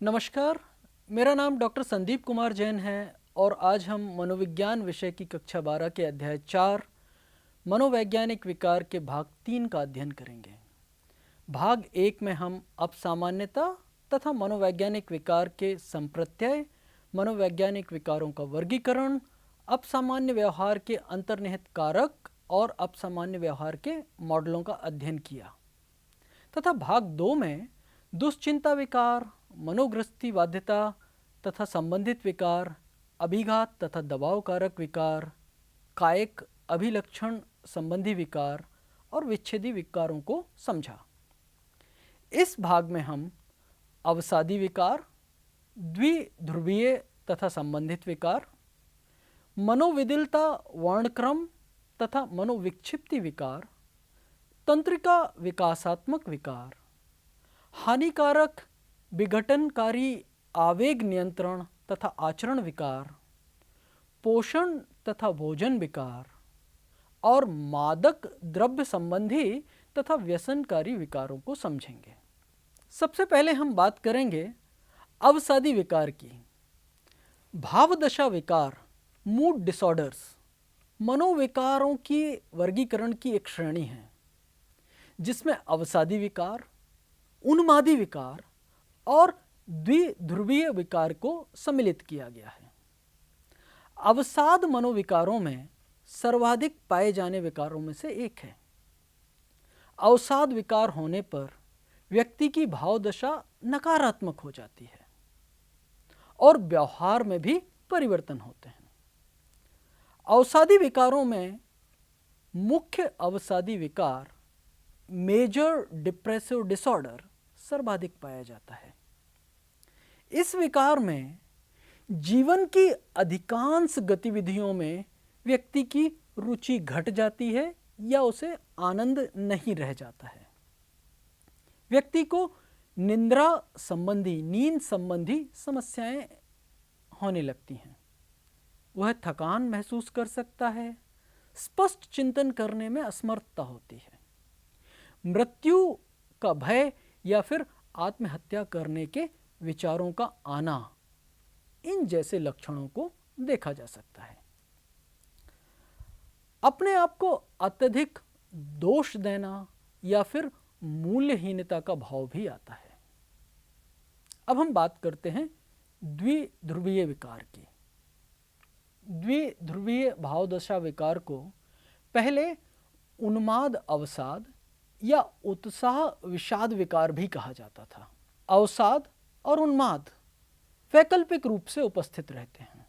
नमस्कार, मेरा नाम डॉक्टर संदीप कुमार जैन है और आज हम मनोविज्ञान विषय की कक्षा 12 के अध्याय 4 मनोवैज्ञानिक विकार के भाग 3 का अध्ययन करेंगे। भाग 1 में हम अपसामान्यता तथा मनोवैज्ञानिक विकार के संप्रत्यय, मनोवैज्ञानिक विकारों का वर्गीकरण, अपसामान्य व्यवहार के अंतर्निहित कारक और अपसामान्य व्यवहार के मॉडलों का अध्ययन किया तथा भाग 2 में दुश्चिंता विकार, मनोग्रस्ती बाध्यता तथा संबंधित विकार, अभिघात तथा दबाव कारक विकार, कायिक अभिलक्षण संबंधी विकार और विच्छेदी विकारों को समझा। इस भाग में हम अवसादी विकार, द्विध्रुवीय तथा संबंधित विकार, मनोविदिलता वर्णक्रम तथा मनोविक्षिप्ति विकार, तंत्रिका विकासात्मक विकार, हानिकारक विघटनकारी आवेग नियंत्रण तथा आचरण विकार, पोषण तथा भोजन विकार और मादक द्रव्य संबंधी तथा व्यसनकारी विकारों को समझेंगे। सबसे पहले हम बात करेंगे अवसादी विकार की। भावदशा विकार, मूड डिसऑर्डर्स, मनोविकारों की वर्गीकरण की एक श्रेणी है जिसमें अवसादी विकार, उन्मादी विकार और द्विध्रुवीय विकार को सम्मिलित किया गया है। अवसाद मनोविकारों में सर्वाधिक पाए जाने विकारों में से एक है। अवसाद विकार होने पर व्यक्ति की भावदशा नकारात्मक हो जाती है और व्यवहार में भी परिवर्तन होते हैं। अवसादी विकारों में मुख्य अवसादी विकार मेजर डिप्रेसिव डिसऑर्डर सर्वाधिक पाया जाता है। इस विकार में जीवन की अधिकांश गतिविधियों में व्यक्ति की रुचि घट जाती है या उसे आनंद नहीं रह जाता है। व्यक्ति को निद्रा संबंधी, नींद संबंधी समस्याएं होने लगती हैं। वह थकान महसूस कर सकता है, स्पष्ट चिंतन करने में असमर्थता होती है, मृत्यु का भय या फिर आत्महत्या करने के विचारों का आना, इन जैसे लक्षणों को देखा जा सकता है। अपने आप को अत्यधिक दोष देना या फिर मूल्यहीनता का भाव भी आता है। अब हम बात करते हैं द्विध्रुवीय विकार की। द्विध्रुवीय भावदशा विकार को पहले उन्माद अवसाद या उत्साह विषाद विकार भी कहा जाता था। अवसाद और उन्माद वैकल्पिक रूप से उपस्थित रहते हैं।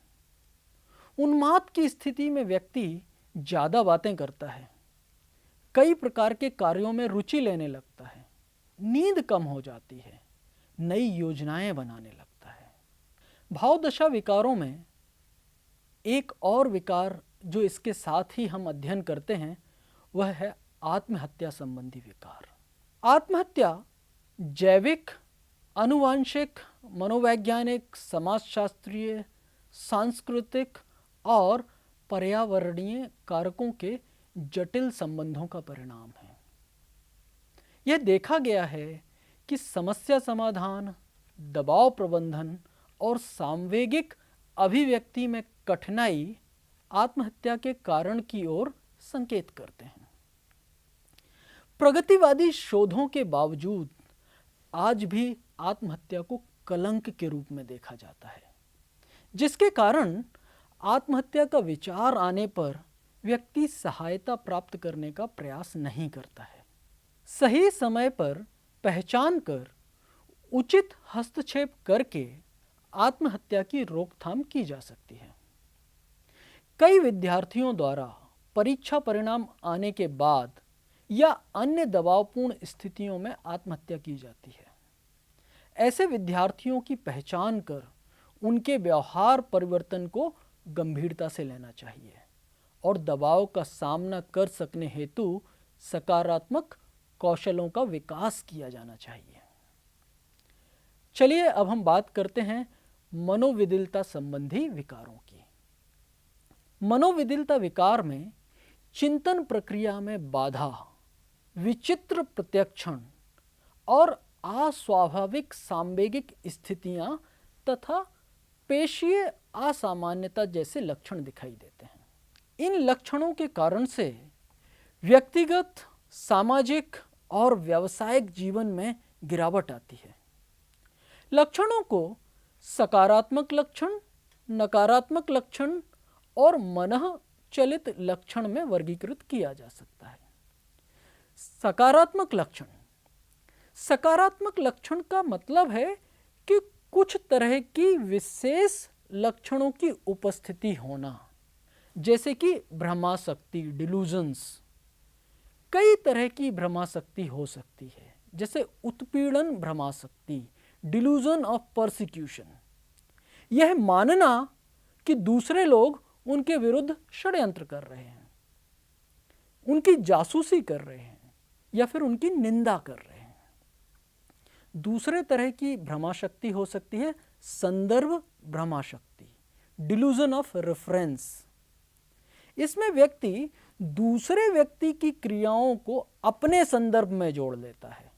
उन्माद की स्थिति में व्यक्ति ज़्यादा बातें करता है, कई प्रकार के कार्यों में रुचि लेने लगता है, नींद कम हो जाती है, नई योजनाएं बनाने लगता है। भावदशा विकारों में एक और विकार जो इसके साथ ही हम अध्ययन करते हैं वह है आत्महत्या संबंधी विकार। आत्महत्या जैविक, आनुवांशिक, मनोवैज्ञानिक, समाजशास्त्रीय, सांस्कृतिक और पर्यावरणीय कारकों के जटिल संबंधों का परिणाम है। यह देखा गया है कि समस्या समाधान, दबाव प्रबंधन और सामवेगिक अभिव्यक्ति में कठिनाई आत्महत्या के कारण की ओर संकेत करते हैं। प्रगतिवादी शोधों के बावजूद आज भी आत्महत्या को कलंक के रूप में देखा जाता है, जिसके कारण आत्महत्या का विचार आने पर व्यक्ति सहायता प्राप्त करने का प्रयास नहीं करता है। सही समय पर पहचान कर उचित हस्तक्षेप करके आत्महत्या की रोकथाम की जा सकती है। कई विद्यार्थियों द्वारा परीक्षा परिणाम आने के बाद या अन्य दबावपूर्ण स्थितियों में आत्महत्या की जाती है। ऐसे विद्यार्थियों की पहचान कर उनके व्यवहार परिवर्तन को गंभीरता से लेना चाहिए और दबाव का सामना कर सकने हेतु सकारात्मक कौशलों का विकास किया जाना चाहिए। चलिए अब हम बात करते हैं मनोविदिलता संबंधी विकारों की। मनोविदिलता विकार में चिंतन प्रक्रिया में बाधा, विचित्र प्रत्यक्षण और अस्वाभाविक सांवेगिक स्थितियां तथा पेशीय असामान्यता जैसे लक्षण दिखाई देते हैं। इन लक्षणों के कारण से व्यक्तिगत, सामाजिक और व्यावसायिक जीवन में गिरावट आती है। लक्षणों को सकारात्मक लक्षण, नकारात्मक लक्षण और मनःचलित लक्षण में वर्गीकृत किया जा सकता है। सकारात्मक लक्षण, सकारात्मक लक्षण का मतलब है कि कुछ तरह की विशेष लक्षणों की उपस्थिति होना, जैसे कि भ्रमाशक्ति, डिलूजन्स। कई तरह की भ्रमाशक्ति हो सकती है, जैसे उत्पीड़न भ्रमाशक्ति, डिलूजन ऑफ परसिक्यूशन। यह मानना कि दूसरे लोग उनके विरुद्ध षड्यंत्र कर रहे हैं, उनकी जासूसी कर रहे हैं या फिर उनकी निंदा कर रहे हैं। दूसरे तरह की भ्रमाशक्ति हो सकती है संदर्भ भ्रमाशक्ति, डिलूजन ऑफ रेफरेंस। इसमें व्यक्ति दूसरे व्यक्ति की क्रियाओं को अपने संदर्भ में जोड़ लेता है।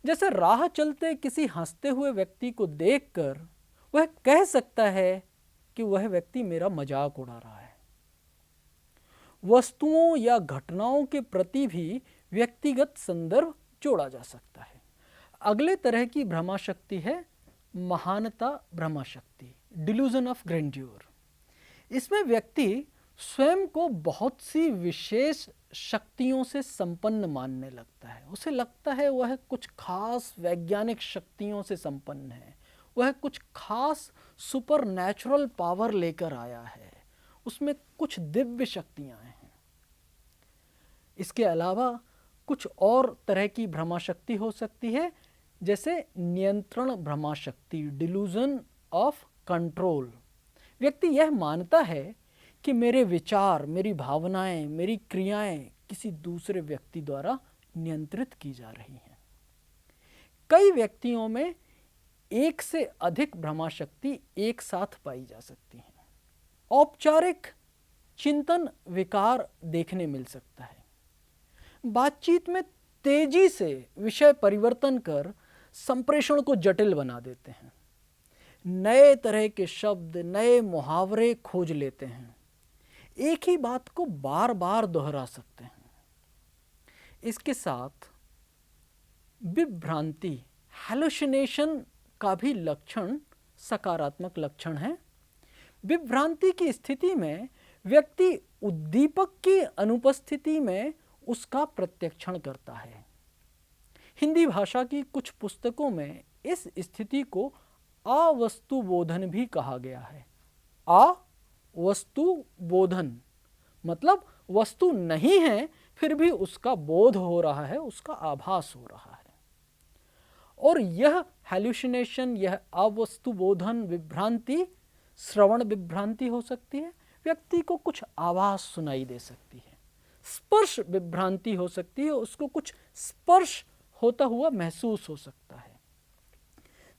जैसे राह चलते किसी हंसते हुए व्यक्ति को देखकर वह कह सकता है कि वह व्यक्ति मेरा मजाक उड़ा रहा है। वस्तुओं या घटनाओं के प्रति भी व्यक्तिगत संदर्भ जोड़ा जा सकता है। अगले तरह की भ्रमाशक्ति है महानता भ्रमाशक्ति, डिलूजन ऑफ ग्रैंड्योर। इसमें व्यक्ति स्वयं को बहुत सी विशेष शक्तियों से संपन्न मानने लगता है। उसे लगता है वह कुछ खास वैज्ञानिक शक्तियों से संपन्न है, वह कुछ खास सुपर नेचुरल पावर लेकर आया है, उसमें कुछ दिव्य शक्तियां हैं। इसके अलावा कुछ और तरह की भ्रमाशक्ति हो सकती है, जैसे नियंत्रण भ्रमाशक्ति, डिलूजन ऑफ कंट्रोल। व्यक्ति यह मानता है कि मेरे विचार, मेरी भावनाएं, मेरी क्रियाएं किसी दूसरे व्यक्ति द्वारा नियंत्रित की जा रही हैं। कई व्यक्तियों में एक से अधिक भ्रमाशक्ति एक साथ पाई जा सकती हैं। औपचारिक चिंतन विकार देखने मिल सकता है। बातचीत में तेजी से विषय परिवर्तन कर संप्रेषण को जटिल बना देते हैं। नए तरह के शब्द, नए मुहावरे खोज लेते हैं, एक ही बात को बार बार दोहरा सकते हैं। इसके साथ विभ्रांति, हैलुसिनेशन का भी लक्षण सकारात्मक लक्षण है। विभ्रांति की स्थिति में व्यक्ति उद्दीपक की अनुपस्थिति में उसका प्रत्यक्षण करता है। हिंदी भाषा की कुछ पुस्तकों में इस स्थिति को अवस्तु बोधन भी कहा गया है। अवस्तु बोधन मतलब वस्तु नहीं है फिर भी उसका बोध हो रहा है, उसका आभास हो रहा है। और यह हैलुसिनेशन, यह अवस्तु बोधन विभ्रांति श्रवण विभ्रांति हो सकती है। व्यक्ति को कुछ आवाज सुनाई दे सकती है। स्पर्श विभ्रांति हो सकती है, उसको कुछ स्पर्श होता हुआ महसूस हो सकता है।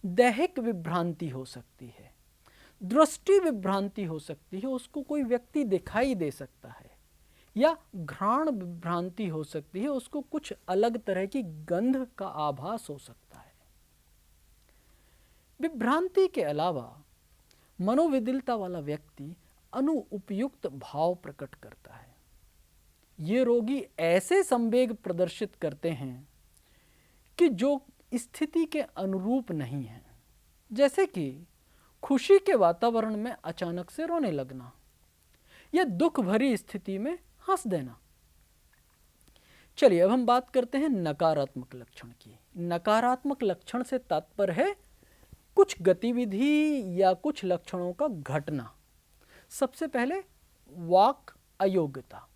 दैहिक विभ्रांति हो सकती है। दृष्टि विभ्रांति हो सकती है, उसको कोई व्यक्ति दिखाई दे सकता है। या घ्राण विभ्रांति हो सकती है, उसको कुछ अलग तरह की गंध का आभास हो सकता है। विभ्रांति के अलावा मनोविदिलता वाला व्यक्ति अनुपयुक्त भाव प्रकट करता है। ये रोगी ऐसे संवेग प्रदर्शित करते हैं कि जो स्थिति के अनुरूप नहीं है, जैसे कि खुशी के वातावरण में अचानक से रोने लगना या दुख भरी स्थिति में हंस देना। चलिए अब हम बात करते हैं नकारात्मक लक्षण की। नकारात्मक लक्षण से तात्पर्य है कुछ गतिविधि या कुछ लक्षणों का घटना। सबसे पहले वाक अयोग्यता।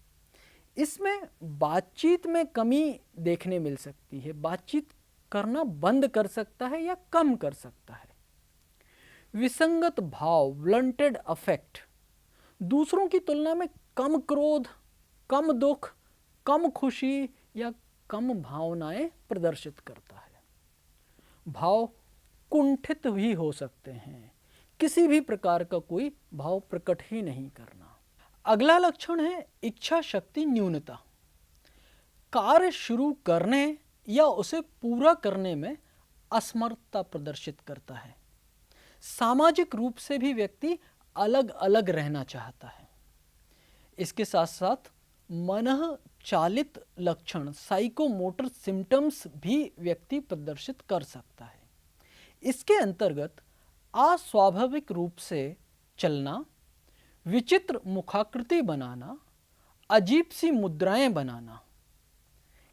इसमें बातचीत में कमी देखने मिल सकती है। बातचीत करना बंद कर सकता है या कम कर सकता है। विसंगत भाव, ब्लंटेड अफेक्ट। दूसरों की तुलना में कम क्रोध, कम दुख, कम खुशी या कम भावनाएं प्रदर्शित करता है। भाव कुंठित भी हो सकते हैं। किसी भी प्रकार का कोई भाव प्रकट ही नहीं करना। अगला लक्षण है इच्छा शक्ति न्यूनता। कार्य शुरू करने या उसे पूरा करने में असमर्थता प्रदर्शित करता है। सामाजिक रूप से भी व्यक्ति अलग अलग रहना चाहता है। इसके साथ साथ मन चालित लक्षण साइकोमोटर सिम्टम्स भी व्यक्ति प्रदर्शित कर सकता है। इसके अंतर्गत अस्वाभाविक रूप से चलना, विचित्र मुखाकृति बनाना, अजीब सी मुद्राएं बनाना,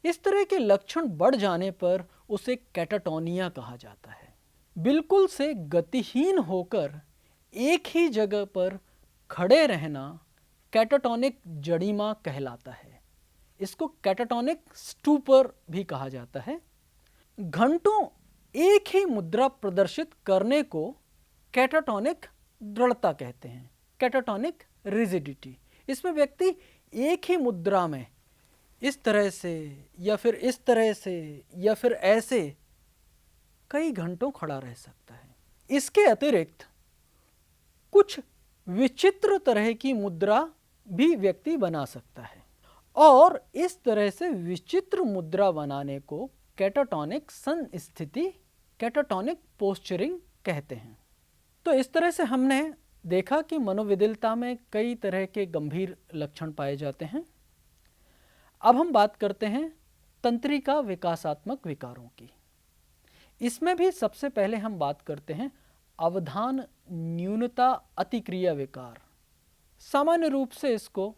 इस तरह के लक्षण बढ़ जाने पर उसे कैटाटोनिया कहा जाता है। बिल्कुल से गतिहीन होकर एक ही जगह पर खड़े रहना कैटाटोनिक जड़ीमा कहलाता है। इसको कैटाटोनिक स्टूपर भी कहा जाता है। घंटों एक ही मुद्रा प्रदर्शित करने को कैटाटोनिक दृढ़ता कहते हैं, कैटाटोनिक रिजिडिटी। इसमें व्यक्ति एक ही मुद्रा में इस तरह से या फिर इस तरह से या फिर ऐसे कई घंटों खड़ा रह सकता है। इसके अतिरिक्त कुछ विचित्र तरह की मुद्रा भी व्यक्ति बना सकता है और इस तरह से विचित्र मुद्रा बनाने को कैटाटोनिक संस्थिति, कैटाटोनिक पोस्चरिंग कहते हैं। तो इस तरह से हमने देखा कि मनोविदिलता में कई तरह के गंभीर लक्षण पाए जाते हैं। अब हम बात करते हैं तंत्रिका विकासात्मक विकारों की। इसमें भी सबसे पहले हम बात करते हैं अवधान न्यूनता अतिक्रिया विकार। सामान्य रूप से इसको,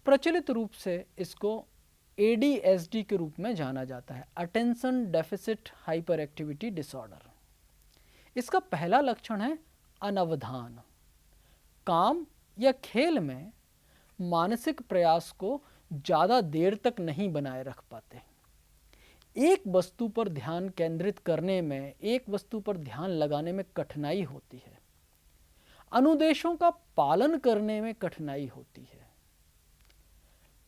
प्रचलित रूप से इसको ADHD के रूप में जाना जाता है, attention deficit hyper activity disorder. इसका पहला लक्षण है अनवधान। काम या खेल में मानसिक प्रयास को ज़्यादा देर तक नहीं बनाए रख पाते। एक वस्तु पर ध्यान केंद्रित करने में, एक वस्तु पर ध्यान लगाने में कठिनाई होती है। अनुदेशों का पालन करने में कठिनाई होती है।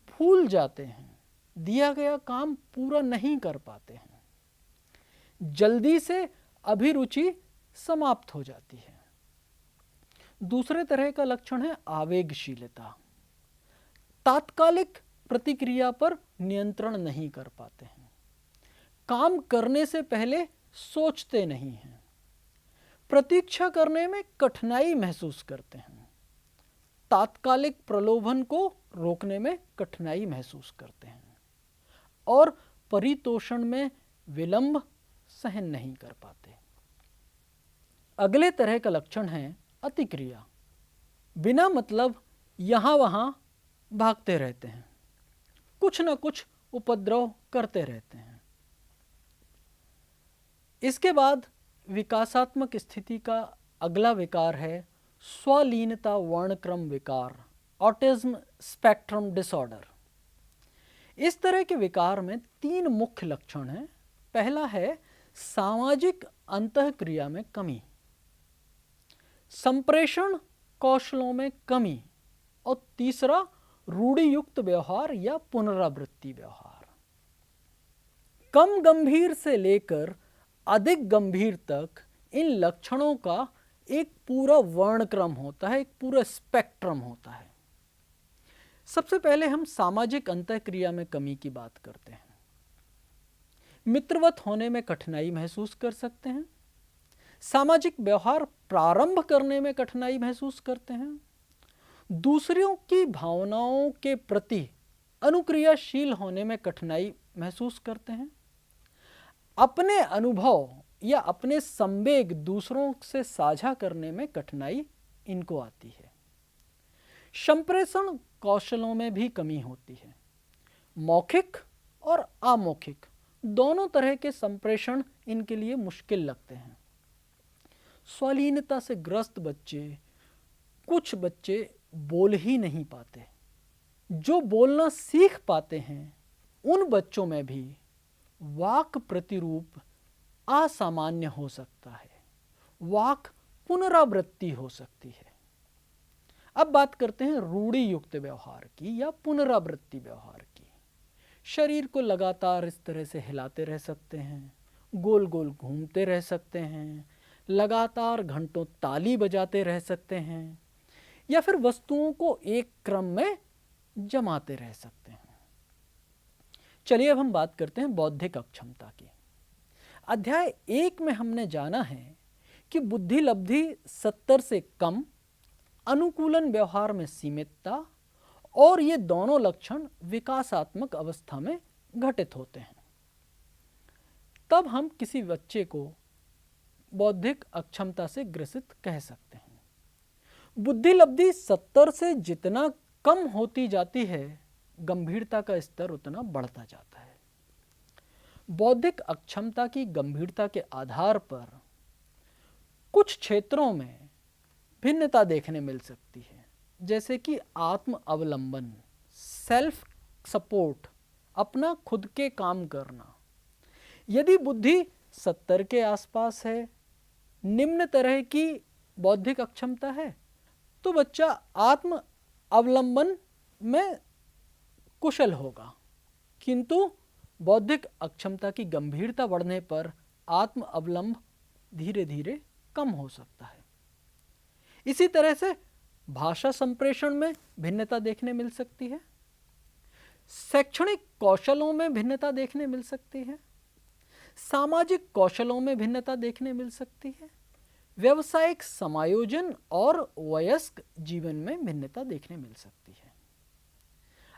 भूल जाते हैं, दिया गया काम पूरा नहीं कर पाते हैं। जल्दी से अभिरुचि समाप्त हो जाती है। दूसरे तरह का लक्षण है आवेगशीलता। तात्कालिक प्रतिक्रिया पर नियंत्रण नहीं कर पाते हैं। काम करने से पहले सोचते नहीं हैं। प्रतीक्षा करने में कठिनाई महसूस करते हैं। तात्कालिक प्रलोभन को रोकने में कठिनाई महसूस करते हैं और परितोषण में विलंब सहन नहीं कर पाते। अगले तरह का लक्षण है अतिक्रिया। बिना मतलब यहाँ वहाँ भागते रहते हैं, कुछ न कुछ उपद्रव करते रहते हैं। इसके बाद विकासात्मक स्थिति का अगला विकार है स्वलीनता वर्णक्रम विकार, ऑटिज्म स्पेक्ट्रम डिसऑर्डर। इस तरह के विकार में 3 मुख्य लक्षण हैं। पहला है सामाजिक अंतःक्रिया में कमी, संप्रेषण कौशलों में कमी और तीसरा रूढ़ियुक्त व्यवहार या पुनरावृत्ति व्यवहार। कम गंभीर से लेकर अधिक गंभीर तक इन लक्षणों का एक पूरा वर्णक्रम होता है, एक पूरा स्पेक्ट्रम होता है। सबसे पहले हम सामाजिक अंतःक्रिया में कमी की बात करते हैं। मित्रवत होने में कठिनाई महसूस कर सकते हैं। सामाजिक व्यवहार प्रारंभ करने में कठिनाई महसूस करते हैं। दूसरों की भावनाओं के प्रति अनुक्रियाशील होने में कठिनाई महसूस करते हैं। अपने अनुभव या अपने संवेग दूसरों से साझा करने में कठिनाई इनको आती है। संप्रेषण कौशलों में भी कमी होती है। मौखिक और अमौखिक दोनों तरह के संप्रेषण इनके लिए मुश्किल लगते हैं। स्वलीनता से ग्रस्त बच्चे, कुछ बच्चे बोल ही नहीं पाते। जो बोलना सीख पाते हैं उन बच्चों में भी वाक प्रतिरूप असामान्य हो सकता है, वाक पुनरावृत्ति हो सकती है। अब बात करते हैं रूढ़ि युक्त व्यवहार की या पुनरावृत्ति व्यवहार की। शरीर को लगातार इस तरह से हिलाते रह सकते हैं, गोल गोल घूमते रह सकते हैं, लगातार घंटों ताली बजाते रह सकते हैं या फिर वस्तुओं को एक क्रम में जमाते रह सकते हैं। चलिए अब हम बात करते हैं बौद्धिक अक्षमता की। अध्याय 1 में हमने जाना है कि बुद्धि लब्धि 70 से कम, अनुकूलन व्यवहार में सीमितता और ये दोनों लक्षण विकासात्मक अवस्था में घटित होते हैं। तब हम किसी बच्चे को बौद्धिक अक्षमता से ग्रसित कह सकते हैं। बुद्धि लब्धि 70 से जितना कम होती जाती है, गंभीरता का स्तर उतना बढ़ता जाता है। बौद्धिक अक्षमता की गंभीरता के आधार पर कुछ क्षेत्रों में भिन्नता देखने मिल सकती है, जैसे कि आत्म अवलंबन, सेल्फ सपोर्ट, अपना खुद के काम करना। यदि बुद्धि 70 के आसपास है, निम्न तरह की बौद्धिक अक्षमता है, तो बच्चा आत्म अवलंबन में कुशल होगा, किंतु बौद्धिक अक्षमता की गंभीरता बढ़ने पर आत्म अवलंब धीरे धीरे कम हो सकता है। इसी तरह से भाषा संप्रेषण में भिन्नता देखने मिल सकती है, शैक्षणिक कौशलों में भिन्नता देखने मिल सकती है, सामाजिक कौशलों में भिन्नता देखने मिल सकती है, व्यावसायिक समायोजन और वयस्क जीवन में भिन्नता देखने मिल सकती है।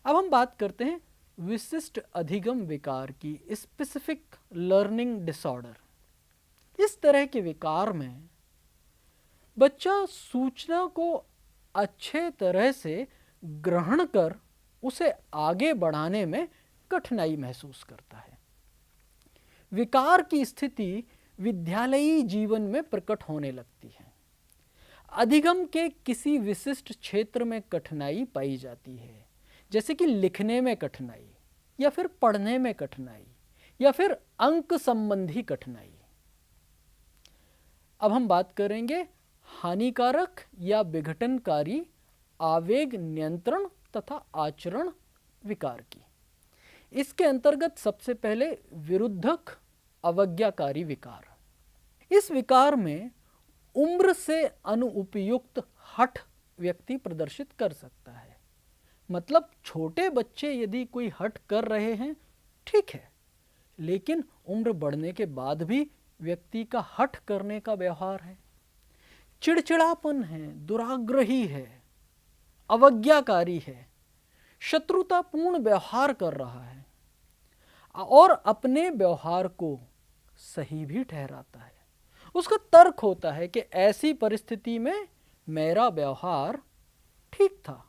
अब हम बात करते हैं विशिष्ट अधिगम विकार की, स्पेसिफिक लर्निंग डिसऑर्डर। इस तरह के विकार में बच्चा सूचना को अच्छे तरह से ग्रहण कर उसे आगे बढ़ाने में कठिनाई महसूस करता है। विकार की स्थिति विद्यालयी जीवन में प्रकट होने लगती है। अधिगम के किसी विशिष्ट क्षेत्र में कठिनाई पाई जाती है, जैसे कि लिखने में कठिनाई, या फिर पढ़ने में कठिनाई, या फिर अंक संबंधी कठिनाई। अब हम बात करेंगे हानिकारक या विघटनकारी आवेग नियंत्रण तथा आचरण विकार की। इसके अंतर्गत सबसे पहले विरुद्धक अवज्ञाकारी विकार। इस विकार में उम्र से अनुपयुक्त हठ व्यक्ति प्रदर्शित कर सकता है। मतलब छोटे बच्चे यदि कोई हठ कर रहे हैं, ठीक है, लेकिन उम्र बढ़ने के बाद भी व्यक्ति का हठ करने का व्यवहार है, चिड़चिड़ापन है, दुराग्रही है, अवज्ञाकारी है, शत्रुतापूर्ण व्यवहार कर रहा है और अपने व्यवहार को सही भी ठहराता है। उसका तर्क होता है कि ऐसी परिस्थिति में मेरा व्यवहार ठीक था,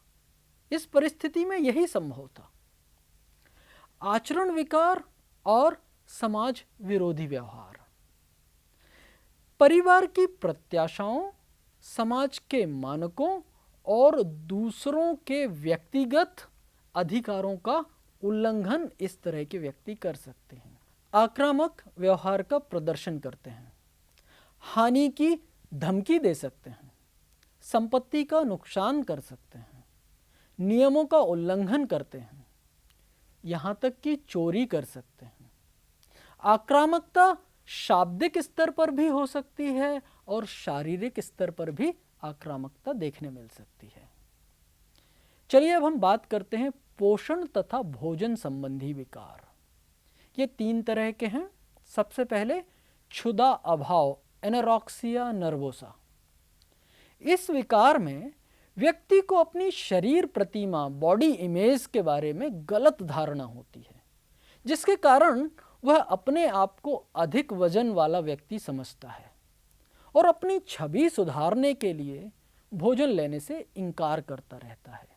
इस परिस्थिति में यही संभव था। आचरण विकार और समाज विरोधी व्यवहार। परिवार की प्रत्याशाओं, समाज के मानकों और दूसरों के व्यक्तिगत अधिकारों का उल्लंघन इस तरह के व्यक्ति कर सकते हैं। आक्रामक व्यवहार का प्रदर्शन करते हैं, हानि की धमकी दे सकते हैं, संपत्ति का नुकसान कर सकते हैं, नियमों का उल्लंघन करते हैं, यहाँ तक कि चोरी कर सकते हैं। आक्रामकता शाब्दिक स्तर पर भी हो सकती है और शारीरिक स्तर पर भी आक्रामकता देखने मिल सकती है। चलिए अब हम बात करते हैं पोषण तथा भोजन संबंधी विकार। ये 3 तरह के हैं। सबसे पहले क्षुधा अभाव, एनोरेक्सिया नर्वोसा। इस विकार में व्यक्ति को अपनी शरीर प्रतिमा, बॉडी इमेज के बारे में गलत धारणा होती है, जिसके कारण वह अपने आप को अधिक वजन वाला व्यक्ति समझता है और अपनी छवि सुधारने के लिए भोजन लेने से इनकार करता रहता है।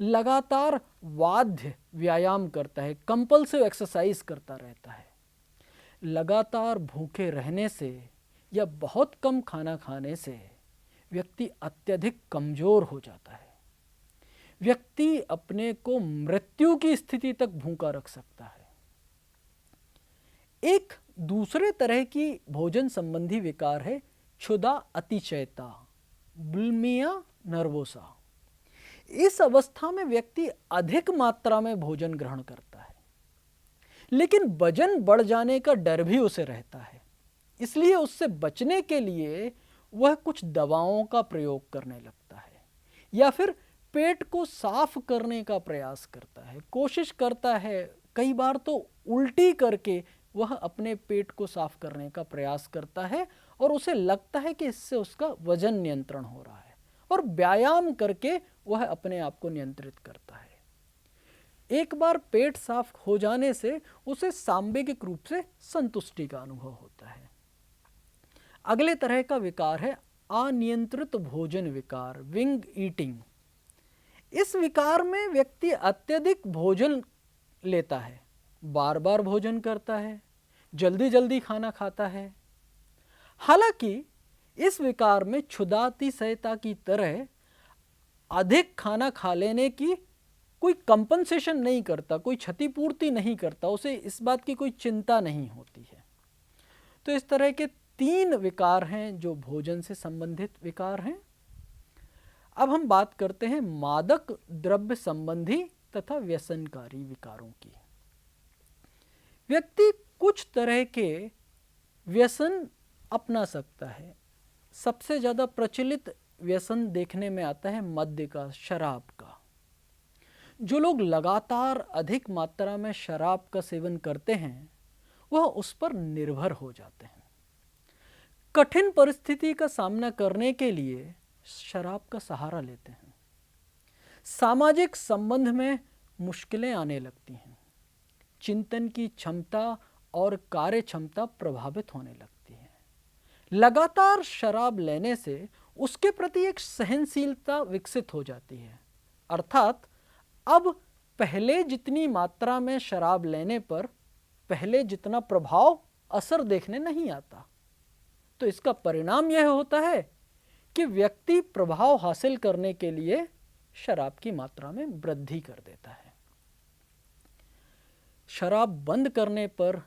लगातार बाध्य व्यायाम करता है, कंपल्सिव एक्सरसाइज करता रहता है। लगातार भूखे रहने से या बहुत कम खाना खाने से व्यक्ति अत्यधिक कमजोर हो जाता है। व्यक्ति अपने को मृत्यु की स्थिति तक भूखा रख सकता है। एक दूसरे तरह की भोजन संबंधी विकार है क्षुधा अतिशयता, बुलिमिया नर्वोसा। इस अवस्था में व्यक्ति अधिक मात्रा में भोजन ग्रहण करता है, लेकिन वजन बढ़ जाने का डर भी उसे रहता है, इसलिए उससे बचने के लिए वह कुछ दवाओं का प्रयोग करने लगता है या फिर पेट को साफ करने का प्रयास करता है, कोशिश करता है। कई बार तो उल्टी करके वह अपने पेट को साफ करने का प्रयास करता है और उसे लगता है कि इससे उसका वजन नियंत्रण हो रहा है, और व्यायाम करके वह अपने आप को नियंत्रित करता है। एक बार पेट साफ हो जाने से उसे सांवेगिक रूप से संतुष्टि का अनुभव होता है। अगले तरह का विकार है अनियंत्रित भोजन विकार, विंग ईटिंग। इस विकार में व्यक्ति अत्यधिक भोजन लेता है, बार बार भोजन करता है, जल्दी जल्दी खाना खाता है। हालांकि इस विकार में क्षुधातिशयता की तरह अधिक खाना खा लेने की कोई कंपनसेशन नहीं करता, कोई क्षतिपूर्ति नहीं करता, उसे इस बात की कोई चिंता नहीं होती है। तो इस तरह के 3 विकार हैं जो भोजन से संबंधित विकार हैं। अब हम बात करते हैं मादक द्रव्य संबंधी तथा व्यसनकारी विकारों की। व्यक्ति कुछ तरह के व्यसन अपना सकता है। सबसे ज़्यादा प्रचलित व्यसन देखने में आता है मद्य का, शराब का। जो लोग लगातार अधिक मात्रा में शराब का सेवन करते हैं वह उस पर निर्भर हो जाते हैं। कठिन परिस्थिति का सामना करने के लिए शराब का सहारा लेते हैं। सामाजिक संबंध में मुश्किलें आने लगती हैं। चिंतन की क्षमता और कार्य क्षमता प्रभावित होने लगती है। लगातार शराब लेने से उसके प्रति एक सहनशीलता विकसित हो जाती है, अर्थात अब पहले जितनी मात्रा में शराब लेने पर पहले जितना प्रभाव असर देखने नहीं आता। तो इसका परिणाम यह होता है कि व्यक्ति प्रभाव हासिल करने के लिए शराब की मात्रा में वृद्धि कर देता है। शराब बंद करने पर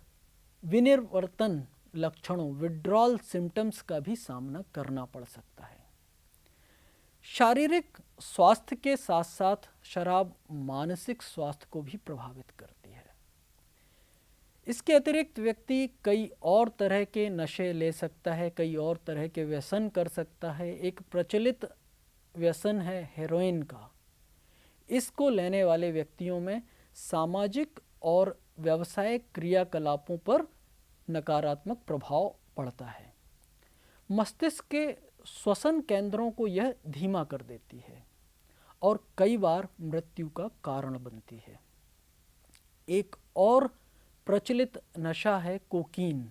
विनिर्वर्तन लक्षणों, विड्रॉल सिम्टम्स का भी सामना करना पड़ सकता है। शारीरिक स्वास्थ्य के साथ साथ शराब मानसिक स्वास्थ्य को भी प्रभावित करती है। इसके अतिरिक्त व्यक्ति कई और तरह के नशे ले सकता है, कई और तरह के व्यसन कर सकता है। एक प्रचलित व्यसन है हेरोइन का। इसको लेने वाले व्यक्तियों में सामाजिक और व्यावसायिक क्रियाकलापों पर नकारात्मक प्रभाव पड़ता है। मस्तिष्क के श्वसन केंद्रों को यह धीमा कर देती है और कई बार मृत्यु का कारण बनती है। एक और प्रचलित नशा है कोकीन।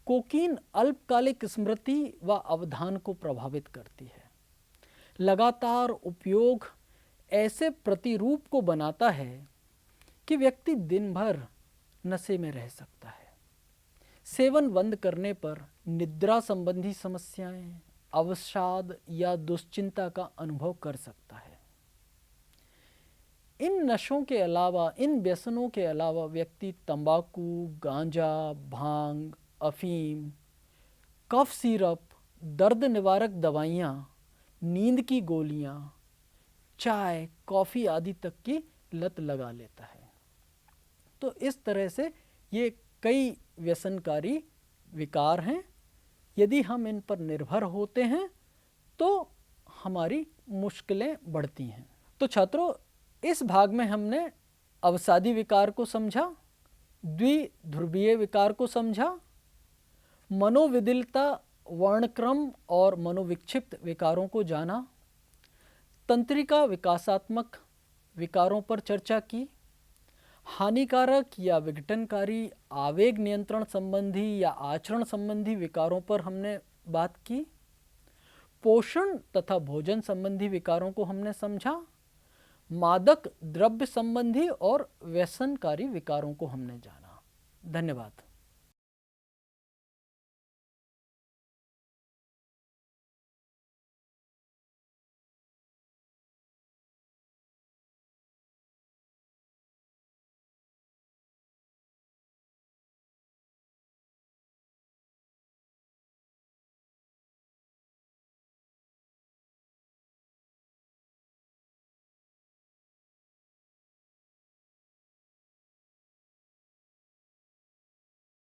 कोकीन अल्पकालिक स्मृति व अवधान को प्रभावित करती है। लगातार उपयोग ऐसे प्रतिरूप को बनाता है कि व्यक्ति दिन भर नशे में रह सकता है। सेवन बंद करने पर निद्रा संबंधी समस्याएं, अवसाद या दुश्चिंता का अनुभव कर सकता है। इन नशों के अलावा, इन व्यसनों के अलावा व्यक्ति तंबाकू, गांजा, भांग, अफीम, कफ सिरप, दर्द निवारक दवाइयाँ, नींद की गोलियाँ, चाय, कॉफ़ी आदि तक की लत लगा लेता है। तो इस तरह से ये कई व्यसनकारी विकार हैं। यदि हम इन पर निर्भर होते हैं तो हमारी मुश्किलें बढ़ती हैं। तो छात्रों, इस भाग में हमने अवसादी विकार को समझा, द्विध्रुवीय विकार को समझा, मनोविदिलता, वर्णक्रम और मनोविक्षिप्त विकारों को जाना, तंत्रिका विकासात्मक विकारों पर चर्चा की, हानिकारक या विघटनकारी आवेग नियंत्रण संबंधी या आचरण संबंधी विकारों पर हमने बात की, पोषण तथा भोजन संबंधी विकारों को हमने समझा, मादक द्रव्य संबंधी और व्यसनकारी विकारों को हमने जाना। धन्यवाद।